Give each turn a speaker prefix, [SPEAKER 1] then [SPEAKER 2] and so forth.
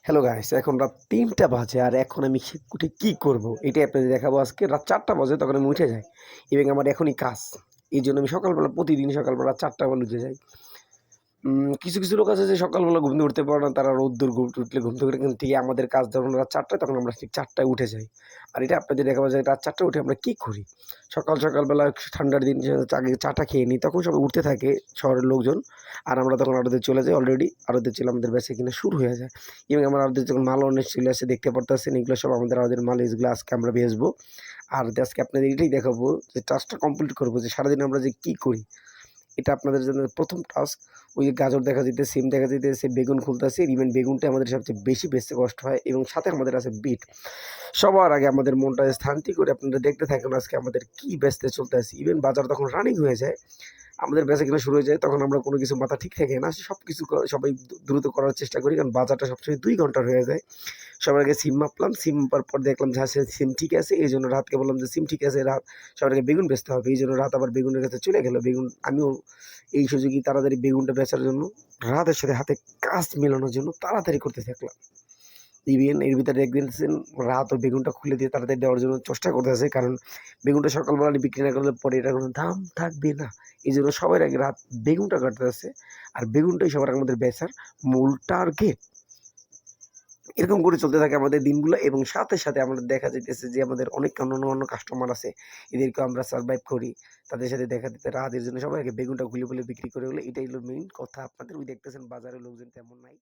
[SPEAKER 1] Hello guys, এখন রাত ৩টা বাজে আর এখন আমি উঠে কি করব? এটাই আপনাদের দেখাবো আজকে। রাত ৪টা বাজে তখন আমি উঠে যাই এবং আমার এখনই কাজ। এইজন্য আমি সকালবেলা প্রতিদিন সকালবেলা ৪টা বেলা উঠে যাই। কিছু লোক আছে যে সকালবেলা ঘুম থেকে উঠতে পারে না। তারা রোদ্দুর উঠলে ঘুম থেকে কিন্তু আমাদের কাজ যখন রাত ৪টায় তখন আমরা ঠিক ৪টায় উঠে যাই। আর এটা আপনাদের দেখাবো যে রাত ৪টায় উঠে আমরা কি করি? সকালবেলা ঠান্ডার দিন যে আগে চাটা খেয়ে নিই তখন সবাই উঠতে থাকে শহরের লোকজন। আর আমরা তখন আড়তে চলে যাই অলরেডি। আড়তে চলে আমাদের বেচাকেনা শুরু হয়ে যায়। এবং আমার আড়তে যখন মাল অনেক চলে আসে দেখতে পারতেছেন এগুলো সব আমাদের মাল এগুলো আজকে আমরা বেচবো। আর আজকে আপনাদের এটাই দেখাবো যে টাস্কটা কমপ্লিট করবো যে সারাদিন আমরা যে কি করি? এটা আপনাদের জন্য ১ম টাস্ক। ওই যে গাজর দেখা যাইতেছে, সিম দেখা যাইতেছে, বেগুন খুলতেছি। ইভেন বেগুনটাই আমাদের সবচেয়ে বেশি বেচতে কষ্ট হয় এবং সাথে আমাদের আছে বিট। সবার আগে আমাদের মনটা শান্তি করে আপনারা দেখতে থাকুন আজকে আমাদের কি বেচতে চলতেছে। ইভেন বাজার তখন রানিং হয়ে যায়। আমাদের বেচাকেনা শুরু হয়ে যায় তখন আমরা কোনো কিছু মাথা ঠিক থাকে না। সবকিছু সবাই দ্রুত করার চেষ্টা করি কারণ বাজারটা সবসময় ২ ঘন্টার হয়ে যায়। সবার আগে সিম মাপলাম। সিম মাপার পর দেখলাম যে হ্যাঁ, সিম ঠিক আছে। এইজন্য রাতকে বললাম যে সিম ঠিক আছে, সবার আগে বেগুন বেচতে হবে। এইজন্য রাত আবার বেগুনের কাছে চলে গেল। আমিও এই সুযোগেই তাড়াতাড়ি বেগুনটা বেচার জন্য রাতের সাথে হাতে কাজ মেলানোর জন্য তাড়াতাড়ি করতে থাকলাম। ইভেন এর ভিতরে দেখতেছেন রাতও বেগুনটা খুলে দিয়ে তাড়াতাড়ি দেওয়ার জন্য চেষ্টা করতেছে। কারণ বেগুনটা সকালবেলা বিক্রি না করলে পরে এটার কোনো দাম থাকবে না। এইজন্য সবার আগে রাত বেগুনটা কাটতেছে। আর বেগুনটাই সবার আগে আমাদের বেচার মূল টার্গেট। এরকম করে চলতে থাকে আমাদের দিনগুলো এবং সাথে আমাদের দেখা যাইতেছে যে আমাদের অনেক অন্য কাস্টমার আছে। এদেরকেও আমরা সারভাইভ করি। তাদের সাথে দেখা দিতে রাতের জন্য সবাই আগে বেগুনটা খুলে বিক্রি করে হলে এটাই হলো মেইন কথা আপনাদের। ওই দেখতেছেন বাজারে লোকজন তেমন নাই।